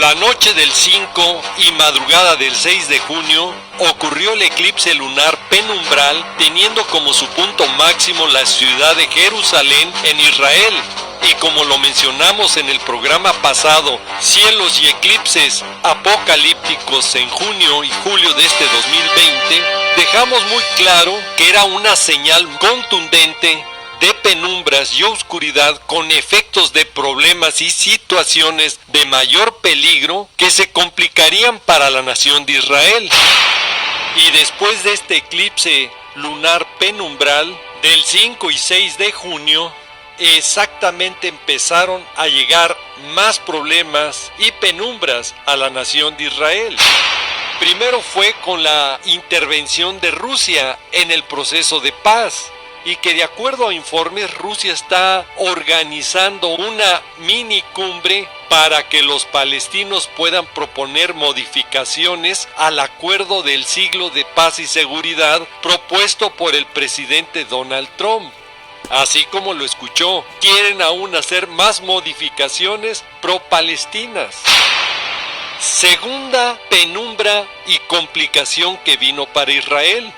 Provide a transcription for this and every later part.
La noche del 5 y madrugada del 6 de junio ocurrió el eclipse lunar penumbral, teniendo como su punto máximo la ciudad de Jerusalén en Israel. Y como lo mencionamos en el programa pasado, cielos y eclipses apocalípticos en junio y julio de este 2020, dejamos muy claro que era una señal contundente de penumbras y oscuridad con efectos de problemas y situaciones de mayor peligro que se complicarían para la nación de Israel. Y después de este eclipse lunar penumbral del 5 y 6 de junio, exactamente empezaron a llegar más problemas y penumbras a la nación de Israel. Primero fue con la intervención de Rusia en el proceso de paz, y que de acuerdo a informes Rusia está organizando una mini cumbre para que los palestinos puedan proponer modificaciones al acuerdo del siglo de paz y seguridad propuesto por el presidente Donald Trump. Así como lo escuchó, quieren aún hacer más modificaciones pro-palestinas. Segunda penumbra y complicación que vino para Israel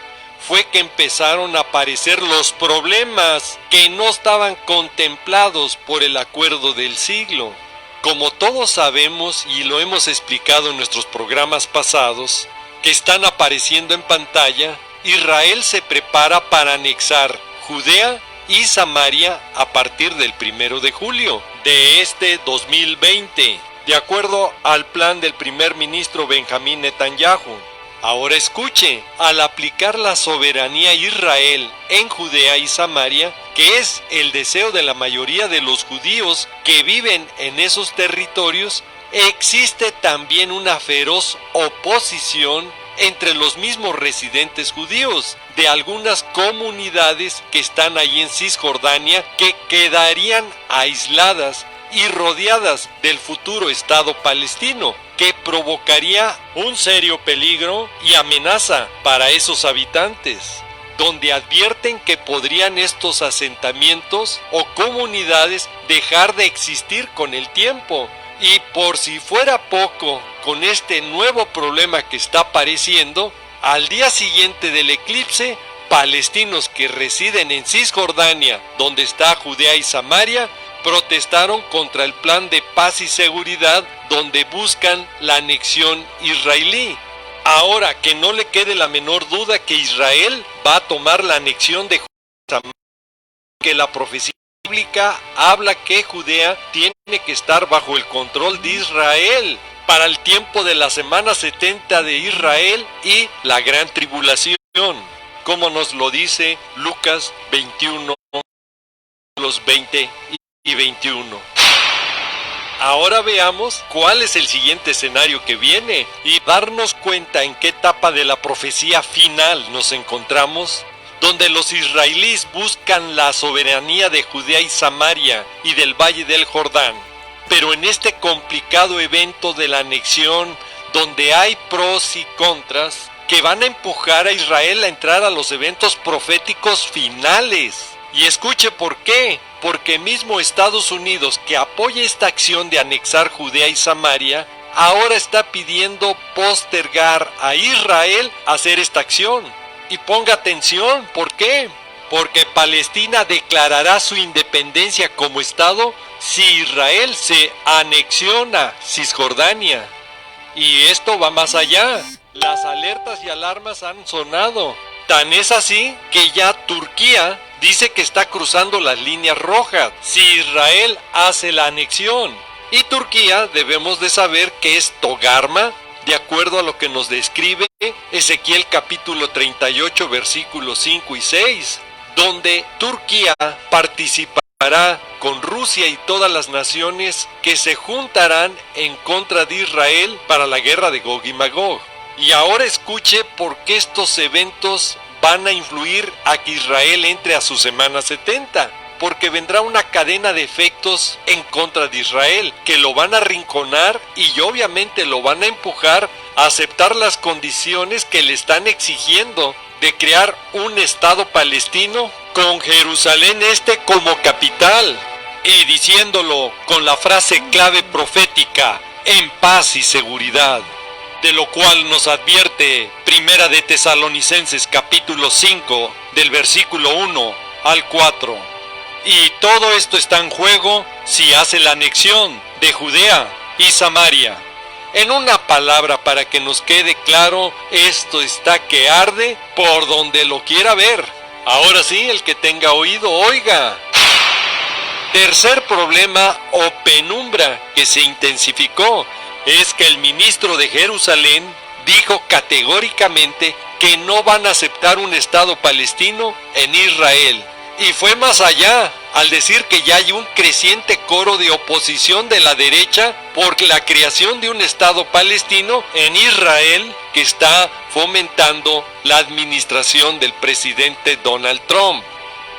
fue que empezaron a aparecer los problemas que no estaban contemplados por el acuerdo del siglo. Como todos sabemos y lo hemos explicado en nuestros programas pasados, que están apareciendo en pantalla, Israel se prepara para anexar Judea y Samaria a partir del 1 de julio de este 2020, de acuerdo al plan del primer ministro Benjamín Netanyahu. Ahora escuche, al aplicar la soberanía a Israel en Judea y Samaria, que es el deseo de la mayoría de los judíos que viven en esos territorios, existe también una feroz oposición entre los mismos residentes judíos de algunas comunidades que están allí en Cisjordania, que quedarían aisladas y rodeadas del futuro Estado palestino, que provocaría un serio peligro y amenaza para esos habitantes, donde advierten que podrían estos asentamientos o comunidades dejar de existir con el tiempo. Y por si fuera poco, con este nuevo problema que está apareciendo, al día siguiente del eclipse, palestinos que residen en Cisjordania, donde está Judea y Samaria, protestaron contra el plan de paz y seguridad donde buscan la anexión israelí. Ahora, que no le quede la menor duda que Israel va a tomar la anexión de Judea, que la profecía bíblica habla que Judea tiene que estar bajo el control de Israel para el tiempo de la semana 70 de Israel y la gran tribulación, como nos lo dice Lucas 21, los 20 y 21. Ahora veamos cuál es el siguiente escenario que viene y darnos cuenta en qué etapa de la profecía final nos encontramos, donde los israelíes buscan la soberanía de Judea y Samaria y del Valle del Jordán. Pero en este complicado evento de la anexión, donde hay pros y contras que van a empujar a Israel a entrar a los eventos proféticos finales. Y escuche por qué. Porque mismo Estados Unidos, que apoya esta acción de anexar Judea y Samaria, ahora está pidiendo postergar a Israel a hacer esta acción. Y ponga atención, ¿por qué? Porque Palestina declarará su independencia como Estado si Israel se anexiona Cisjordania. Y esto va más allá. Las alertas y alarmas han sonado. Tan es así que ya Turquía dice que está cruzando las líneas rojas si Israel hace la anexión. Y Turquía debemos de saber que es Togarma, de acuerdo a lo que nos describe Ezequiel capítulo 38 versículos 5 y 6, donde Turquía participará con Rusia y todas las naciones que se juntarán en contra de Israel para la guerra de Gog y Magog. Y ahora escuche por qué estos eventos van a influir a que Israel entre a su semana 70. Porque vendrá una cadena de efectos en contra de Israel que lo van a arrinconar y obviamente lo van a empujar a aceptar las condiciones que le están exigiendo de crear un Estado palestino con Jerusalén Este como capital. Y diciéndolo con la frase clave profética: en paz y seguridad, de lo cual nos advierte Primera de Tesalonicenses capítulo 5, del versículo 1 al 4. Y todo esto está en juego si hace la anexión de Judea y Samaria. En una palabra, para que nos quede claro, esto está que arde por donde lo quiera ver. Ahora sí, el que tenga oído, oiga. Tercer problema o penumbra que se intensificó es que el ministro de Jerusalén dijo categóricamente que no van a aceptar un Estado palestino en Israel. Y fue más allá, al decir que ya hay un creciente coro de oposición de la derecha por la creación de un Estado palestino en Israel que está fomentando la administración del presidente Donald Trump.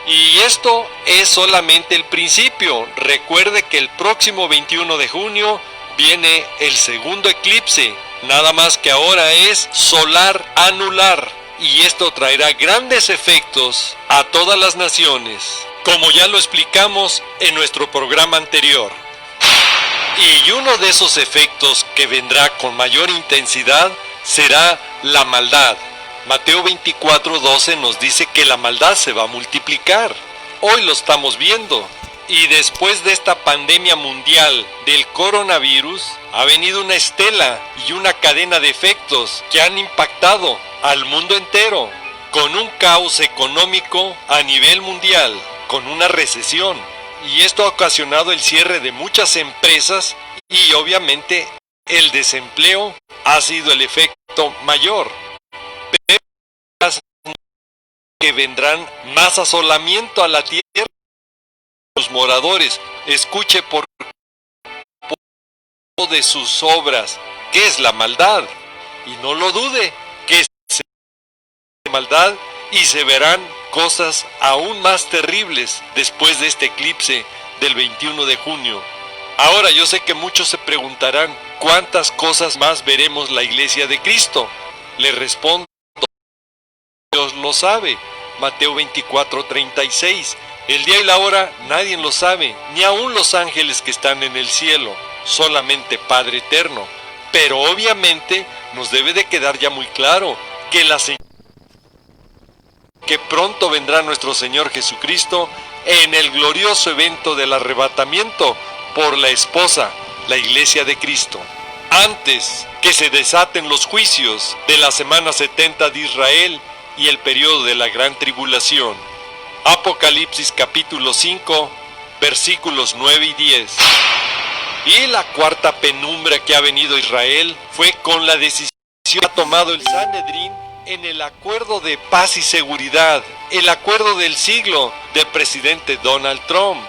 Y esto es solamente el principio. Recuerde que el próximo 21 de junio viene el segundo eclipse, nada más que ahora es solar anular. Y esto traerá grandes efectos a todas las naciones, como ya lo explicamos en nuestro programa anterior. Y uno de esos efectos que vendrá con mayor intensidad será la maldad. Mateo 24:12 nos dice que la maldad se va a multiplicar. Hoy lo estamos viendo. Y después de esta pandemia mundial del coronavirus, ha venido una estela y una cadena de efectos que han impactado al mundo entero, con un caos económico a nivel mundial, con una recesión. Y esto ha ocasionado el cierre de muchas empresas y obviamente el desempleo ha sido el efecto mayor. Pero que vendrán más asolamiento a la tierra. Los moradores, escuche por de sus obras, ¿qué es la maldad? Y no lo dude, que se maldad y se verán cosas aún más terribles después de este eclipse del 21 de junio. Ahora yo sé que muchos se preguntarán, ¿cuántas cosas más veremos la Iglesia de Cristo? Le respondo, Dios lo sabe. Mateo 24:36. El día y la hora nadie lo sabe, ni aun los ángeles que están en el cielo, solamente Padre Eterno. Pero obviamente nos debe de quedar ya muy claro que que pronto vendrá nuestro Señor Jesucristo en el glorioso evento del arrebatamiento por la esposa, la Iglesia de Cristo. Antes que se desaten los juicios de la semana 70 de Israel y el periodo de la gran tribulación. Apocalipsis capítulo 5, versículos 9 y 10. Y la cuarta penumbra que ha venido a Israel fue con la decisión que ha tomado el Sanedrín en el acuerdo de paz y seguridad, el acuerdo del siglo del presidente Donald Trump.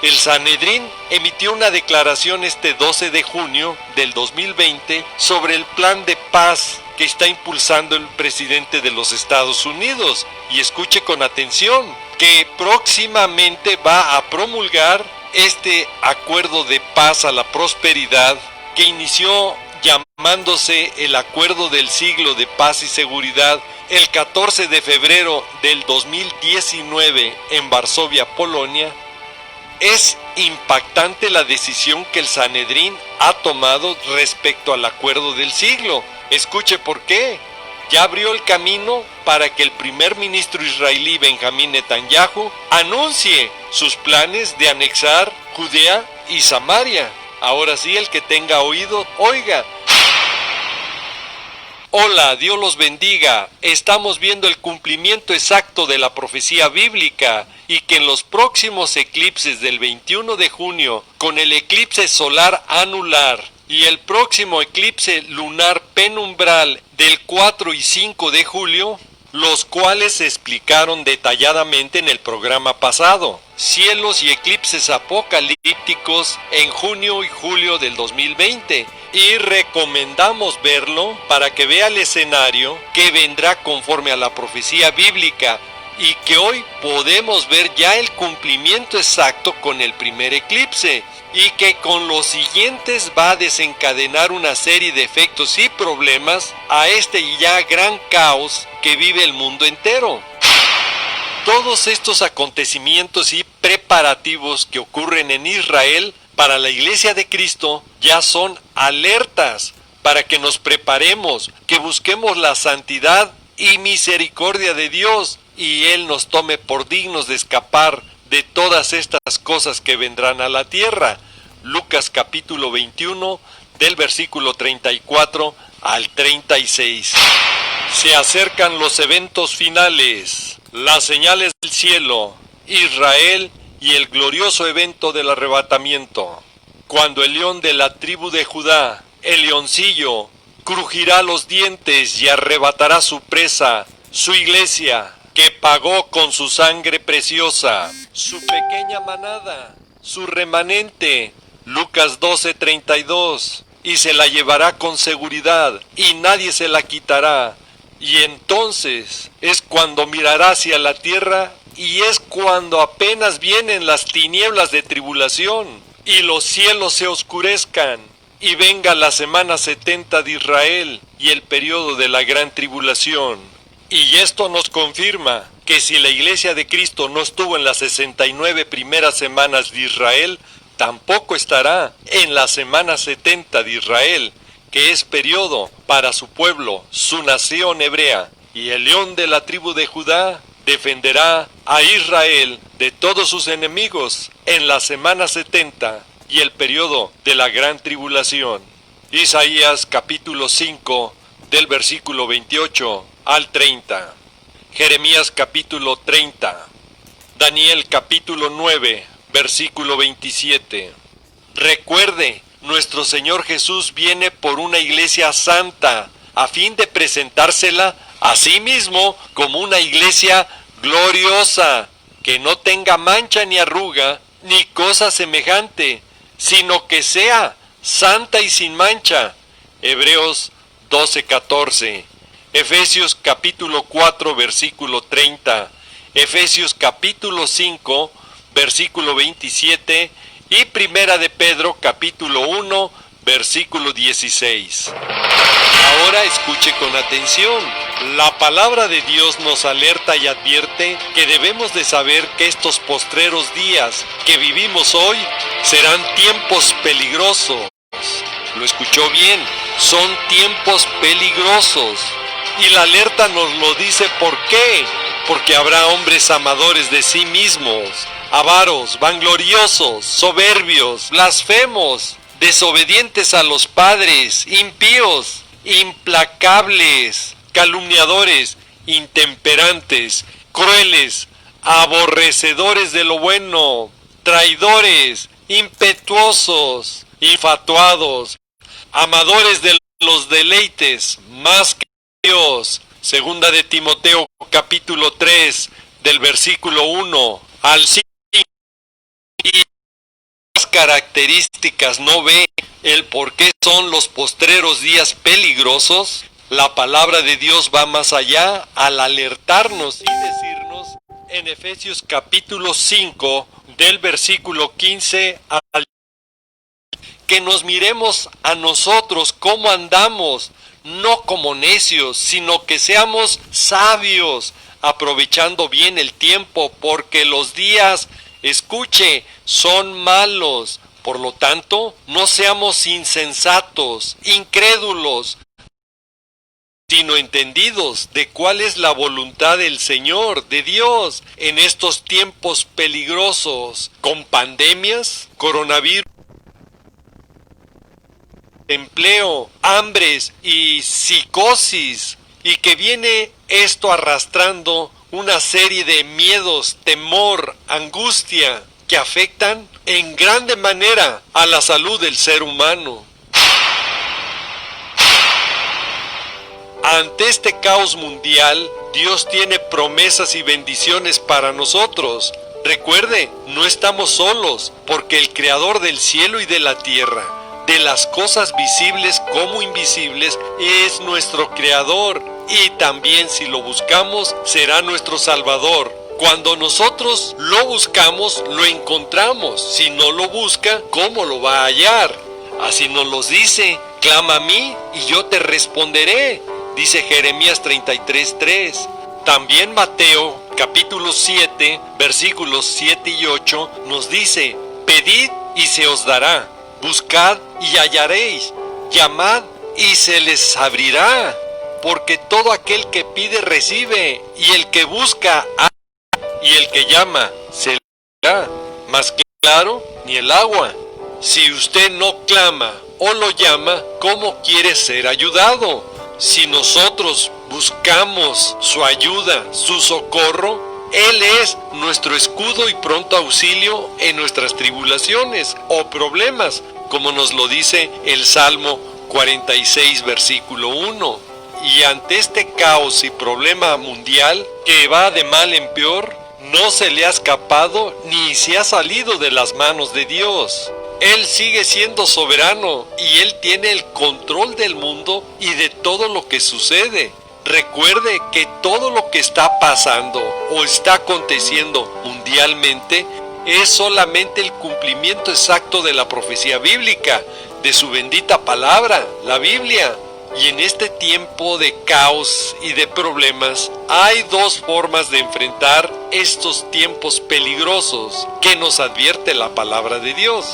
El Sanedrín emitió una declaración este 12 de junio del 2020 sobre el plan de paz que está impulsando el presidente de los Estados Unidos. Y escuche con atención, que próximamente va a promulgar este acuerdo de paz a la prosperidad que inició llamándose el Acuerdo del Siglo de Paz y Seguridad el 14 de febrero del 2019 en Varsovia, Polonia. Es impactante la decisión que el Sanedrín ha tomado respecto al Acuerdo del Siglo. Escuche por qué. Ya abrió el camino para que el primer ministro israelí Benjamín Netanyahu anuncie sus planes de anexar Judea y Samaria. Ahora sí, el que tenga oído, oiga. Hola, Dios los bendiga. Estamos viendo el cumplimiento exacto de la profecía bíblica y que en los próximos eclipses del 21 de junio, con el eclipse solar anular y el próximo eclipse lunar penumbral del 4 y 5 de julio, los cuales se explicaron detalladamente en el programa pasado, cielos y eclipses apocalípticos en junio y julio del 2020, y recomendamos verlo para que vea el escenario que vendrá conforme a la profecía bíblica y que hoy podemos ver ya el cumplimiento exacto con el primer eclipse, y que con los siguientes va a desencadenar una serie de efectos y problemas a este ya gran caos que vive el mundo entero. Todos estos acontecimientos y preparativos que ocurren en Israel para la Iglesia de Cristo ya son alertas para que nos preparemos, que busquemos la santidad y misericordia de Dios y Él nos tome por dignos de escapar de todas estas cosas que vendrán a la tierra. Lucas capítulo 21 del versículo 34 al 36. Se acercan los eventos finales, las señales del cielo, Israel y el glorioso evento del arrebatamiento. Cuando el león de la tribu de Judá, el leoncillo, crujirá los dientes y arrebatará su presa, su iglesia, que pagó con su sangre preciosa, su pequeña manada, su remanente, Lucas 12:32, y se la llevará con seguridad, y nadie se la quitará. Y entonces es cuando mirará hacia la tierra, y es cuando apenas vienen las tinieblas de tribulación, y los cielos se oscurezcan, y venga la semana 70 de Israel, y el periodo de la gran tribulación. Y esto nos confirma que si la iglesia de Cristo no estuvo en las 69 primeras semanas de Israel, tampoco estará en la semana 70 de Israel, que es periodo para su pueblo, su nación hebrea. Y el león de la tribu de Judá defenderá a Israel de todos sus enemigos en la semana 70 y el periodo de la gran tribulación. Isaías capítulo 5 del versículo 28 al 30. Jeremías capítulo 30. Daniel capítulo 9 versículo 27. Recuerde, nuestro Señor Jesús viene por una iglesia santa, a fin de presentársela a sí mismo como una iglesia gloriosa, que no tenga mancha ni arruga, ni cosa semejante, sino que sea santa y sin mancha. Hebreos 12:14. Efesios capítulo 4 versículo 30. Efesios capítulo 5 versículo 27 y Primera de Pedro capítulo 1 versículo 16. Ahora escuche con atención. La palabra de Dios nos alerta y advierte que debemos de saber que estos postreros días que vivimos hoy serán tiempos peligrosos. Lo escuchó bien, son tiempos peligrosos. Y la alerta nos lo dice ¿por qué? Porque habrá hombres amadores de sí mismos, avaros, vangloriosos, soberbios, blasfemos, desobedientes a los padres, impíos, implacables, calumniadores, intemperantes, crueles, aborrecedores de lo bueno, traidores, impetuosos, infatuados, amadores de los deleites más que Dios. Segunda de Timoteo capítulo 3 del versículo 1 al 5. Y las características no ve el por qué son los postreros días peligrosos. La palabra de Dios va más allá al alertarnos y decirnos en Efesios capítulo 5 del versículo 15 al que nos miremos a nosotros cómo andamos, no como necios, sino que seamos sabios, aprovechando bien el tiempo, porque los días, escuche, son malos. Por lo tanto, no seamos insensatos, incrédulos, sino entendidos de cuál es la voluntad del Señor, de Dios, en estos tiempos peligrosos, con pandemias, coronavirus, empleo, hambres y psicosis, y que viene esto arrastrando una serie de miedos, temor, angustia, que afectan en grande manera a la salud del ser humano. Ante este caos mundial, Dios tiene promesas y bendiciones para nosotros. Recuerde, no estamos solos, porque el Creador del cielo y de la tierra, de las cosas visibles como invisibles, es nuestro Creador, y también si lo buscamos, será nuestro Salvador. Cuando nosotros lo buscamos, lo encontramos. Si no lo busca, ¿cómo lo va a hallar? Así nos lo dice: clama a mí y yo te responderé, dice Jeremías 33:3. También Mateo capítulo 7 versículos 7 y 8 nos dice: pedid y se os dará, buscad y hallaréis, llamad y se les abrirá, porque todo aquel que pide recibe, y el que busca halla, y el que llama se le abrirá. Más claro, ni el agua. Si usted no clama o lo llama, ¿cómo quiere ser ayudado? Si nosotros buscamos su ayuda, su socorro, Él es nuestro escudo y pronto auxilio en nuestras tribulaciones o problemas, como nos lo dice el Salmo 46, versículo 1. Y ante este caos y problema mundial que va de mal en peor, no se le ha escapado ni se ha salido de las manos de Dios. Él sigue siendo soberano y Él tiene el control del mundo y de todo lo que sucede. Recuerde que todo lo que está pasando o está aconteciendo mundialmente es solamente el cumplimiento exacto de la profecía bíblica, de su bendita palabra, la Biblia. Y en este tiempo de caos y de problemas, hay dos formas de enfrentar estos tiempos peligrosos que nos advierte la palabra de Dios.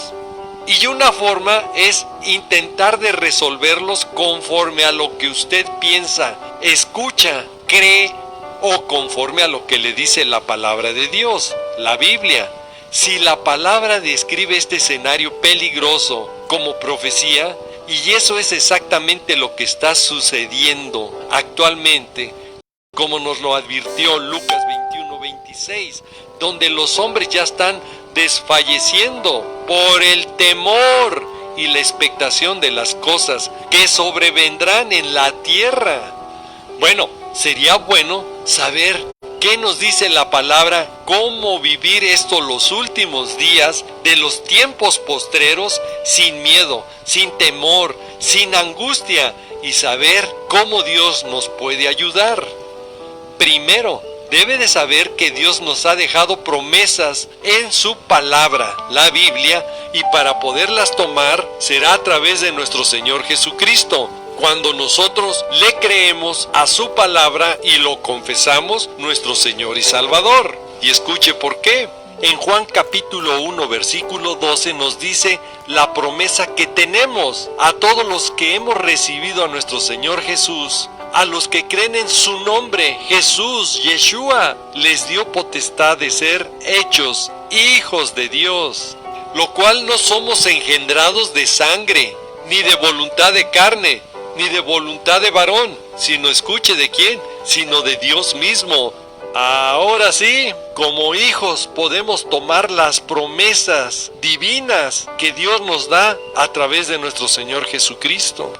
Y una forma es intentar de resolverlos conforme a lo que usted piensa, escucha, cree o conforme a lo que le dice la palabra de Dios, la Biblia. Si la palabra describe este escenario peligroso como profecía, y eso es exactamente lo que está sucediendo actualmente, como nos lo advirtió Lucas 21:26, donde los hombres ya están desfalleciendo por el temor y la expectación de las cosas que sobrevendrán en la tierra. Bueno, sería bueno saber qué nos dice la palabra, cómo vivir esto los últimos días de los tiempos postreros sin miedo, sin temor, sin angustia, y saber cómo Dios nos puede ayudar. Primero, debe de saber que Dios nos ha dejado promesas en su palabra, la Biblia, y para poderlas tomar será a través de nuestro Señor Jesucristo. Cuando nosotros le creemos a su palabra y lo confesamos, nuestro Señor y Salvador. Y escuche por qué. En Juan capítulo 1, versículo 12 nos dice la promesa que tenemos a todos los que hemos recibido a nuestro Señor Jesús. A los que creen en su nombre, Jesús, Yeshua, les dio potestad de ser hechos hijos de Dios, lo cual no somos engendrados de sangre, ni de voluntad de carne, ni de voluntad de varón, sino escuche de quién, sino de Dios mismo. Ahora sí, como hijos podemos tomar las promesas divinas que Dios nos da a través de nuestro Señor Jesucristo.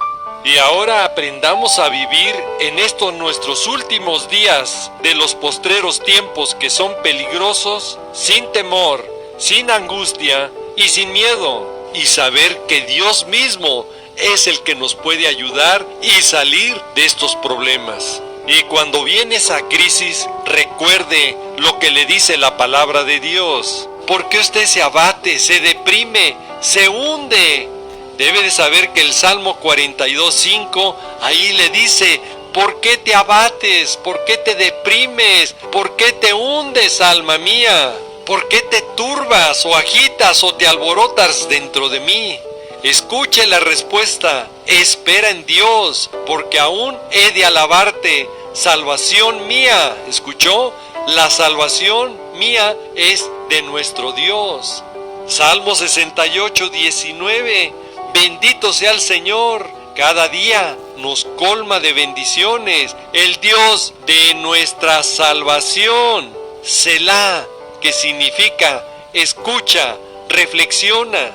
Y ahora aprendamos a vivir en estos nuestros últimos días de los postreros tiempos que son peligrosos, sin temor, sin angustia y sin miedo, y saber que Dios mismo es el que nos puede ayudar y salir de estos problemas. Y cuando viene esa crisis, recuerde lo que le dice la palabra de Dios. ¿Por qué usted se abate, se deprime, se hunde? Debe de saber que el Salmo 42:5 ahí le dice: ¿por qué te abates? ¿Por qué te deprimes? ¿Por qué te hundes, alma mía? ¿Por qué te turbas o agitas o te alborotas dentro de mí? Escuche la respuesta: espera en Dios, porque aún he de alabarte, salvación mía. ¿Escuchó? La salvación mía es de nuestro Dios. Salmo 68:19. Bendito sea el Señor, cada día nos colma de bendiciones, el Dios de nuestra salvación. Selah, que significa escucha, reflexiona.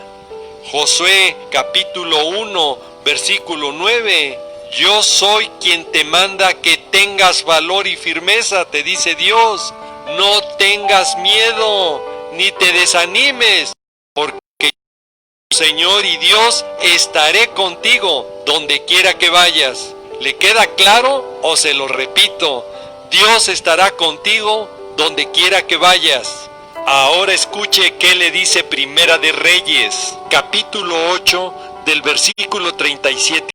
Josué capítulo 1, versículo 9. Yo soy quien te manda que tengas valor y firmeza, te dice Dios. No tengas miedo, ni te desanimes, porque Señor y Dios, estaré contigo donde quiera que vayas. ¿Le queda claro o se lo repito? Dios estará contigo donde quiera que vayas. Ahora escuche qué le dice Primera de Reyes, capítulo 8, del versículo 37.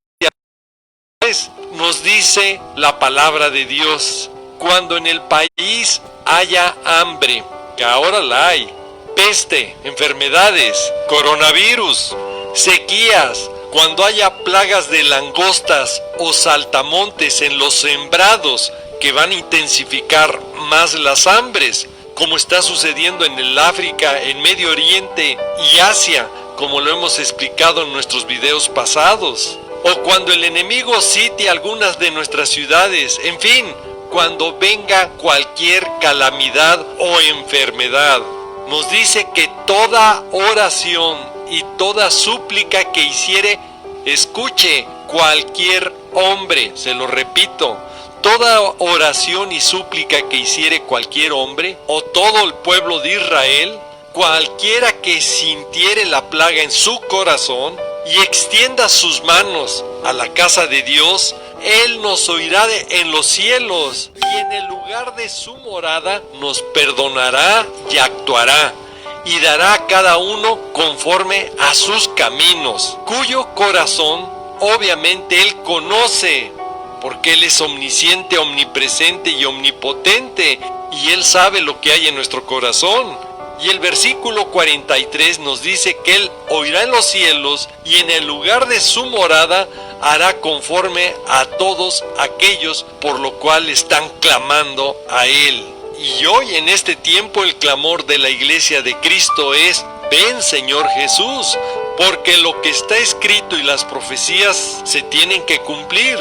Nos dice la palabra de Dios: cuando en el país haya hambre, que ahora la hay, peste, enfermedades, coronavirus, sequías Cuando haya plagas de langostas o saltamontes en los sembrados que van a intensificar más las hambres, como está sucediendo en el África, en Medio Oriente y Asia, como lo hemos explicado en nuestros videos pasados. O cuando el enemigo sitie algunas de nuestras ciudades, en fin, cuando venga cualquier calamidad o enfermedad. Nos dice que toda oración y toda súplica que hiciere, escuche cualquier hombre, se lo repito, toda oración y súplica que hiciere cualquier hombre o todo el pueblo de Israel, cualquiera que sintiere la plaga en su corazón y extienda sus manos a la casa de Dios, Él nos oirá en los cielos y en el lugar de su morada nos perdonará y actuará y dará a cada uno conforme a sus caminos, cuyo corazón obviamente Él conoce, porque Él es omnisciente, omnipresente y omnipotente, y Él sabe lo que hay en nuestro corazón. Y el versículo 43 nos dice que Él oirá en los cielos y en el lugar de su morada hará conforme a todos aquellos por lo cual están clamando a Él. Y hoy en este tiempo el clamor de la iglesia de Cristo es: ven Señor Jesús, porque lo que está escrito y las profecías se tienen que cumplir.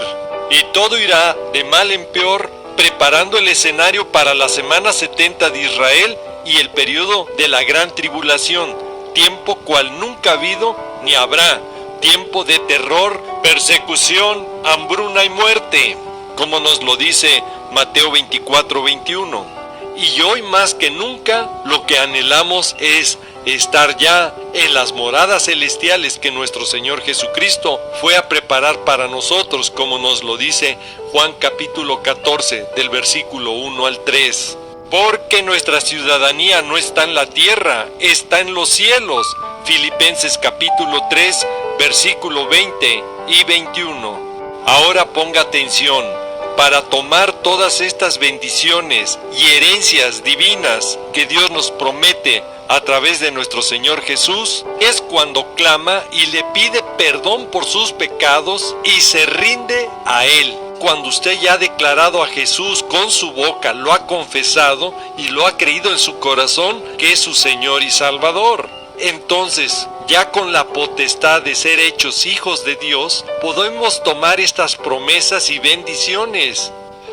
Y todo irá de mal en peor, preparando el escenario para la semana 70 de Israel y el periodo de la gran tribulación, tiempo cual nunca ha habido ni habrá, tiempo de terror, persecución, hambruna y muerte, como nos lo dice Mateo 24:21. Y hoy más que nunca lo que anhelamos es estar ya en las moradas celestiales que nuestro Señor Jesucristo fue a preparar para nosotros, como nos lo dice Juan capítulo 14 del versículo 1 al 3. Porque nuestra ciudadanía no está en la tierra, está en los cielos. Filipenses capítulo 3, versículo 20 y 21. Ahora ponga atención, para tomar todas estas bendiciones y herencias divinas que Dios nos promete a través de nuestro Señor Jesús, es cuando clama y le pide perdón por sus pecados y se rinde a Él. Cuando usted ya ha declarado a Jesús con su boca, lo ha confesado y lo ha creído en su corazón que es su Señor y Salvador. Entonces, ya con la potestad de ser hechos hijos de Dios, podemos tomar estas promesas y bendiciones.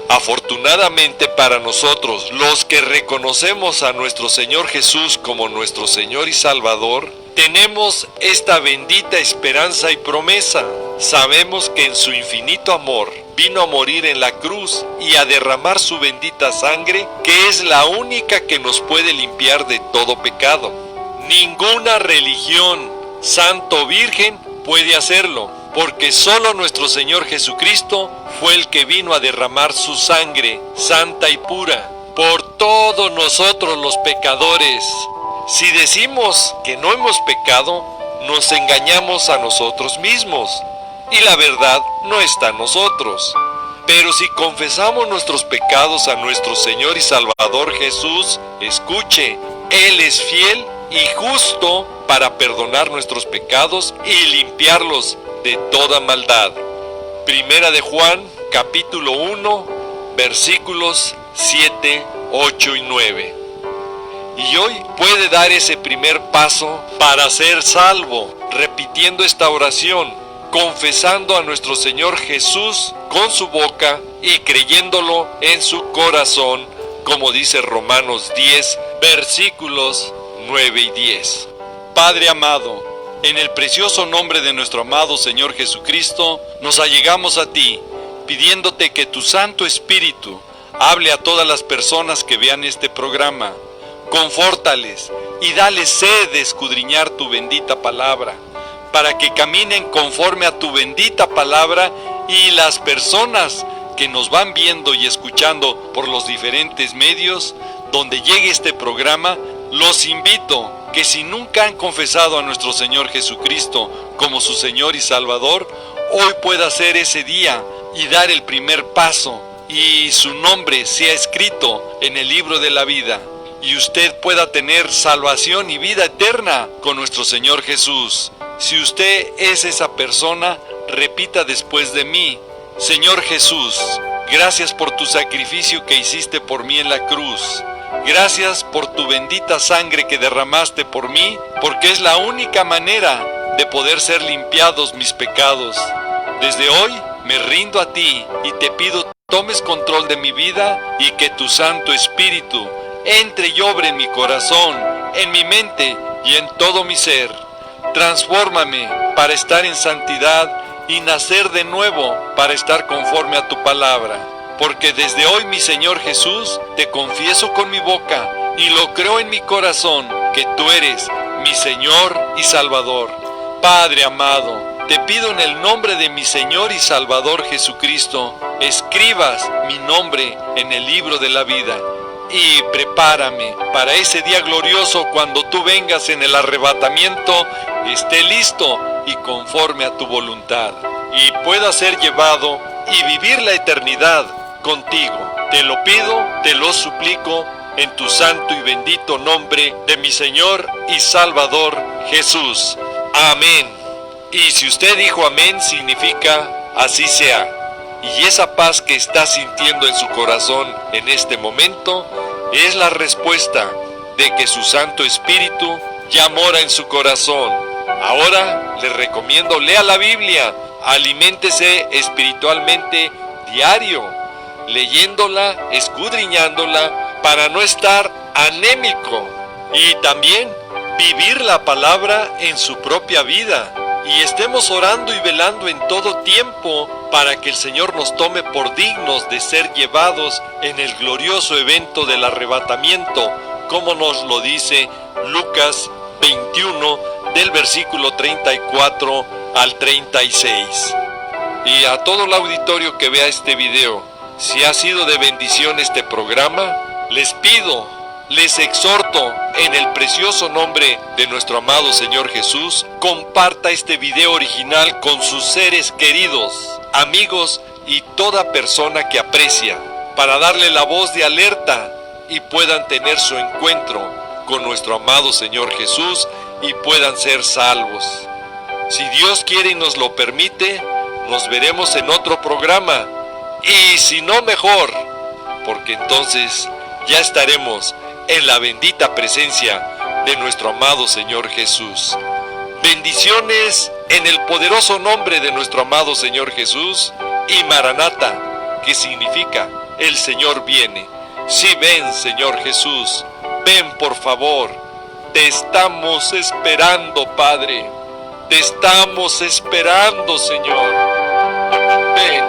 Afortunadamente para nosotros, los que reconocemos a nuestro Señor Jesús como nuestro Señor y Salvador, tenemos esta bendita esperanza y promesa. Sabemos que en su infinito amor vino a morir en la cruz y a derramar su bendita sangre, que es la única que nos puede limpiar de todo pecado. Ninguna religión, santo o virgen, puede hacerlo, porque solo nuestro Señor Jesucristo fue el que vino a derramar su sangre, santa y pura, por todos nosotros los pecadores. Si decimos que no hemos pecado, nos engañamos a nosotros mismos, y la verdad no está en nosotros. Pero si confesamos nuestros pecados a nuestro Señor y Salvador Jesús, escuche, Él es fiel y justo para perdonar nuestros pecados y limpiarlos de toda maldad. Primera de Juan, capítulo 1, versículos 7, 8 y 9. Y hoy puede dar ese primer paso para ser salvo, repitiendo esta oración, confesando a nuestro Señor Jesús con su boca y creyéndolo en su corazón, como dice Romanos 10, versículos 9 y 10. Padre amado, en el precioso nombre de nuestro amado Señor Jesucristo, nos allegamos a ti, pidiéndote que tu Santo Espíritu hable a todas las personas que vean este programa. Confórtales y dales sed de escudriñar tu bendita palabra, para que caminen conforme a tu bendita palabra, y las personas que nos van viendo y escuchando por los diferentes medios donde llegue este programa, los invito que si nunca han confesado a nuestro Señor Jesucristo como su Señor y Salvador, hoy pueda ser ese día y dar el primer paso, y su nombre sea escrito en el libro de la vida, y usted pueda tener salvación y vida eterna con nuestro Señor Jesús. Si usted es esa persona, repita después de mí: Señor Jesús, gracias por tu sacrificio que hiciste por mí en la cruz. Gracias por tu bendita sangre que derramaste por mí, porque es la única manera de poder ser limpiados mis pecados. Desde hoy me rindo a ti y te pido tomes control de mi vida y que tu Santo Espíritu entre y obre en mi corazón, en mi mente y en todo mi ser. Transfórmame para estar en santidad y nacer de nuevo para estar conforme a tu palabra. Porque desde hoy, mi Señor Jesús, te confieso con mi boca y lo creo en mi corazón que tú eres mi Señor y Salvador. Padre amado, te pido en el nombre de mi Señor y Salvador Jesucristo, escribas mi nombre en el libro de la vida y prepárame para ese día glorioso cuando tú vengas en el arrebatamiento, esté listo y conforme a tu voluntad y pueda ser llevado y vivir la eternidad contigo. Te lo pido, te lo suplico en tu santo y bendito nombre de mi Señor y Salvador Jesús. Amén. Y si usted dijo amén, significa así sea. Y esa paz que está sintiendo en su corazón en este momento es la respuesta de que su Santo Espíritu ya mora en su corazón. Ahora le recomiendo, lea la Biblia, aliméntese espiritualmente diario, leyéndola, escudriñándola para no estar anémico y también vivir la palabra en su propia vida. Y estemos orando y velando en todo tiempo para que el Señor nos tome por dignos de ser llevados en el glorioso evento del arrebatamiento, como nos lo dice Lucas 21 del versículo 34 al 36. Y a todo el auditorio que vea este video, si ha sido de bendición este programa, les pido, les exhorto en el precioso nombre de nuestro amado Señor Jesús, comparta este video original con sus seres queridos, amigos y toda persona que aprecia, para darle la voz de alerta y puedan tener su encuentro con nuestro amado Señor Jesús y puedan ser salvos. Si Dios quiere y nos lo permite, nos veremos en otro programa, y si no, mejor, porque entonces ya estaremos en la bendita presencia de nuestro amado Señor Jesús. Bendiciones en el poderoso nombre de nuestro amado Señor Jesús y Maranata, que significa el Señor viene. Sí, ven, Señor Jesús, ven por favor. Te estamos esperando, Padre. Te estamos esperando, Señor. Ven.